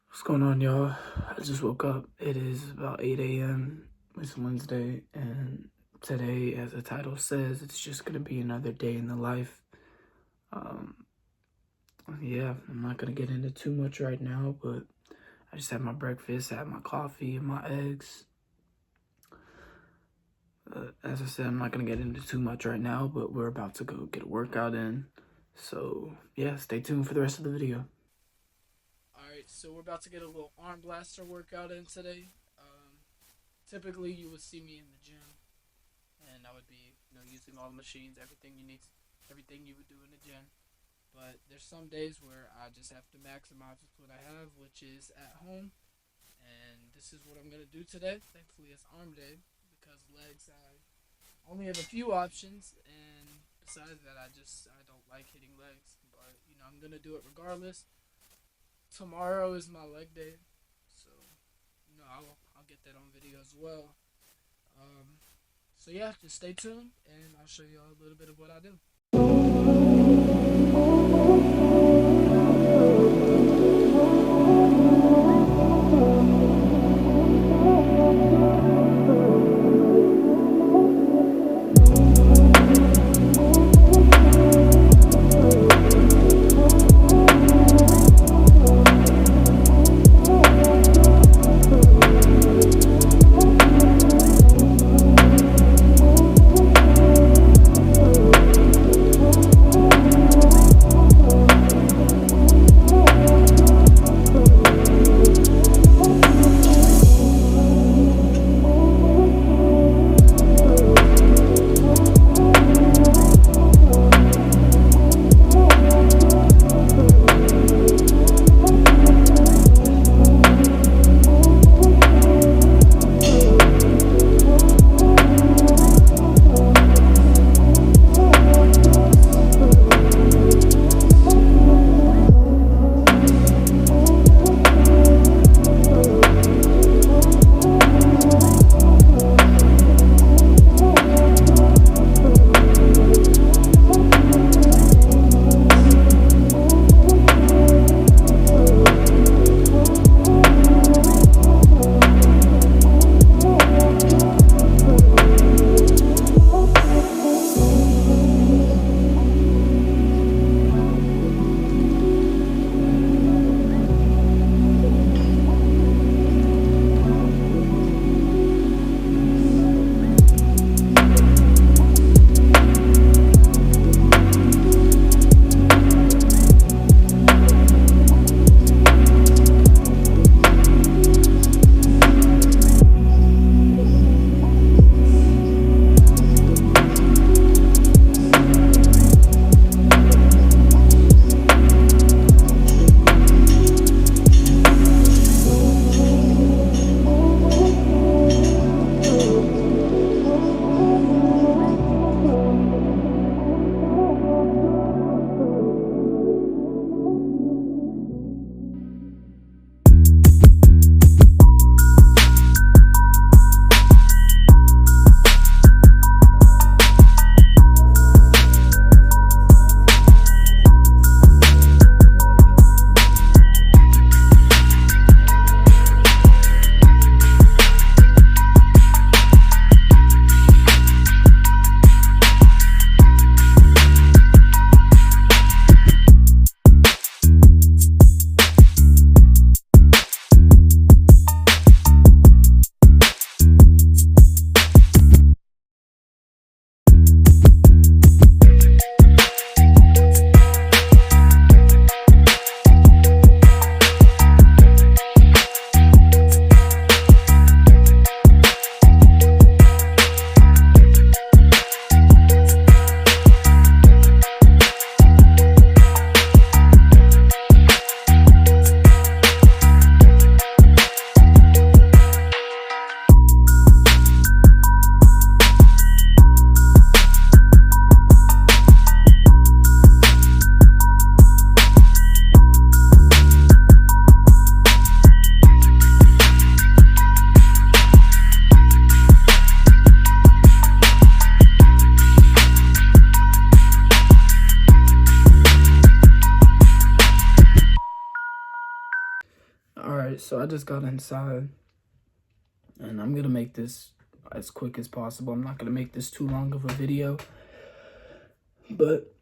What's going on, y'all? I just woke up. It is about 8 a.m. It's Wednesday, and today, as the title says, it's just gonna be another day in the life. Um, yeah, I'm not gonna get into too much right now, but I just had my breakfast, I had my coffee and my eggs. As I said, I'm not gonna get into too much right now, but we're about to go get a workout in. So, yeah, stay tuned for the rest of the video. Alright, so we're about to get a little arm blaster workout in today. Typically, you would see me in the gym, and I would be, using all the machines, everything you need, everything you would do in the gym. But there's some days where I just have to maximize with what I have, which is at home. And this is what I'm gonna do today. Thankfully, it's arm day because legs, I only have a few options, and besides that, I don't like hitting legs. But I'm gonna do it regardless. Tomorrow is my leg day, so I'll get that on video as well. So yeah, just stay tuned, and I'll show you all a little bit of what I do. Alright, so I just got inside, and I'm gonna make this as quick as possible. I'm not gonna make this too long of a video, but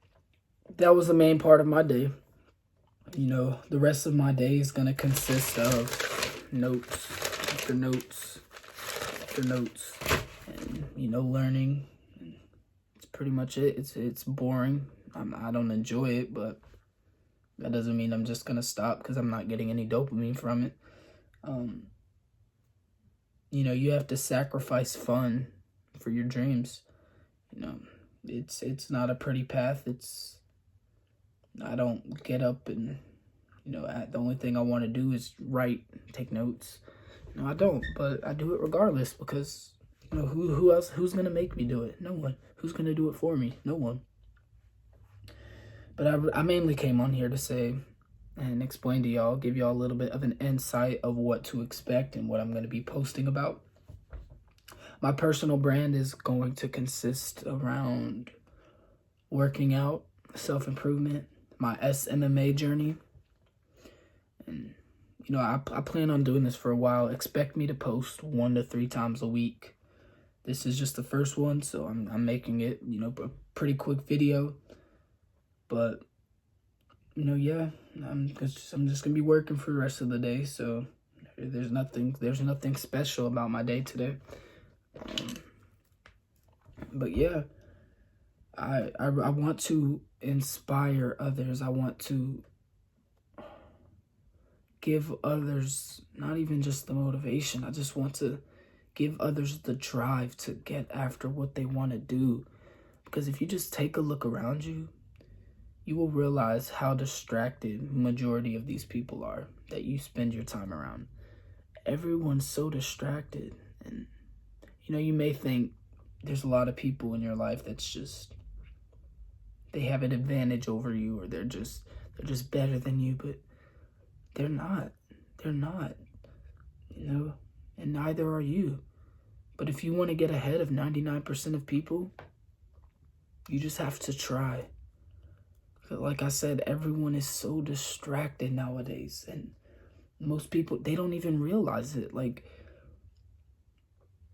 that was the main part of my day. You know, the rest of my day is gonna consist of notes after notes after notes, and, you know, learning. It's pretty much it. It's boring. I don't enjoy it, but that doesn't mean I'm just gonna stop because I'm not getting any dopamine from it. You know, you have to sacrifice fun for your dreams. You know, it's not a pretty path. I don't get up and, you know, the only thing I want to do is write, take notes. No, I don't, but I do it regardless because, you know, who else, who's going to make me do it? No one. Who's going to do it for me? No one. But I mainly came on here to say and explain to y'all, give y'all a little bit of an insight of what to expect and what I'm going to be posting about. My personal brand is going to consist around working out, self-improvement, my SMMA journey. And, you know, I plan on doing this for a while. Expect me to post 1 to 3 times a week. This is just the first one, so I'm making it, you know, a pretty quick video. But, you know, yeah, I'm just gonna be working for the rest of the day. So there's nothing special about my day today. But yeah, I want to inspire others. I want to give others not even just the motivation. I just want to give others the drive to get after what they want to do. Because if you just take a look around you, you will realize how distracted majority of these people are that you spend your time around. Everyone's so distracted. And, you know, you may think there's a lot of people in your life that's just, they have an advantage over you, or they're just better than you, but they're not. They're not, you know, and neither are you. But if you want to get ahead of 99% of people, you just have to try. Like I said, everyone is so distracted nowadays, and most people, they don't even realize it. Like,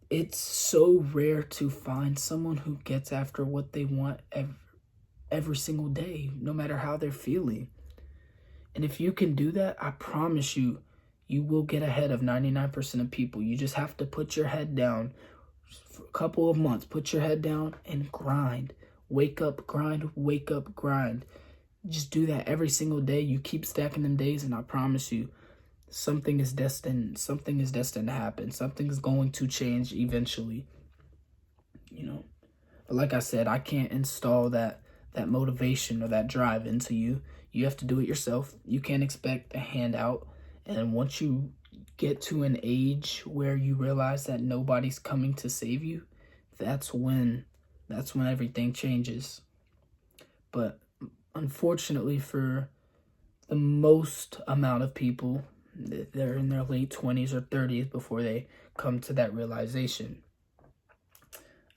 it's so rare to find someone who gets after what they want every single day, no matter how they're feeling. And if you can do that, I promise you, you will get ahead of 99% of people. You just have to put your head down for a couple of months. Put your head down and grind. Wake up, grind, wake up, grind. Just do that every single day. You keep stacking them days, and I promise you, something is destined to happen. Something's going to change eventually. You know. But like I said, I can't install that motivation or that drive into you. You have to do it yourself. You can't expect a handout. And once you get to an age where you realize that nobody's coming to save you, that's when everything changes. But unfortunately for the most amount of people, they're in their late 20s or 30s before they come to that realization.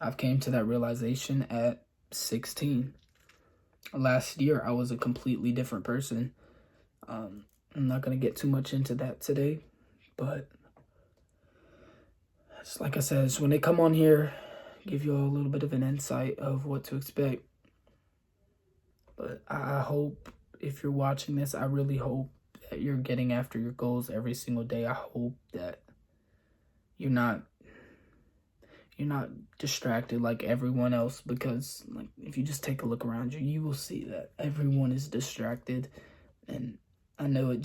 I've came to that realization at 16. Last year, I was a completely different person. I'm not going to get too much into that today, but it's like I said, it's when they come on here, give you all a little bit of an insight of what to expect. But I hope, if you're watching this, I really hope that you're getting after your goals every single day. I hope that you're not distracted like everyone else, because, like, if you just take a look around you, you will see that everyone is distracted. And I know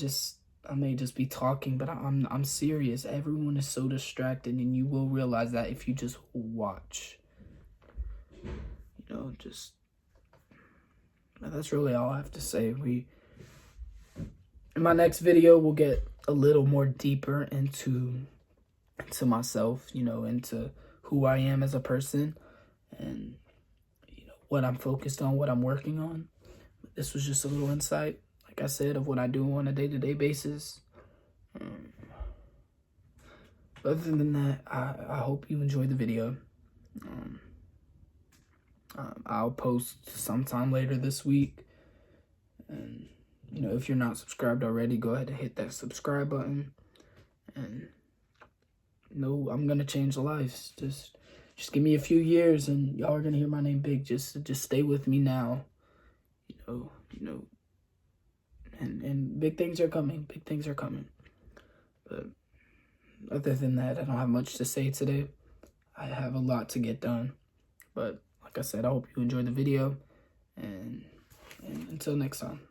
I may just be talking, but I'm serious. Everyone is so distracted, and you will realize that if you just watch. You know, that's really all I have to say. In my next video, we'll get a little more deeper into myself, you know, into who I am as a person, and, you know, what I'm focused on, what I'm working on. This was just a little insight, like I said, of what I do on a day-to-day basis. Other than that, I hope you enjoyed the video. I'll post sometime later this week, and you know, if you're not subscribed already, go ahead and hit that subscribe button. And no, I'm gonna change lives. Just give me a few years, and y'all are gonna hear my name big. Just stay with me now. You know, and big things are coming. Big things are coming. But other than that, I don't have much to say today. I have a lot to get done. But like I said, I hope you enjoyed the video, and until next time.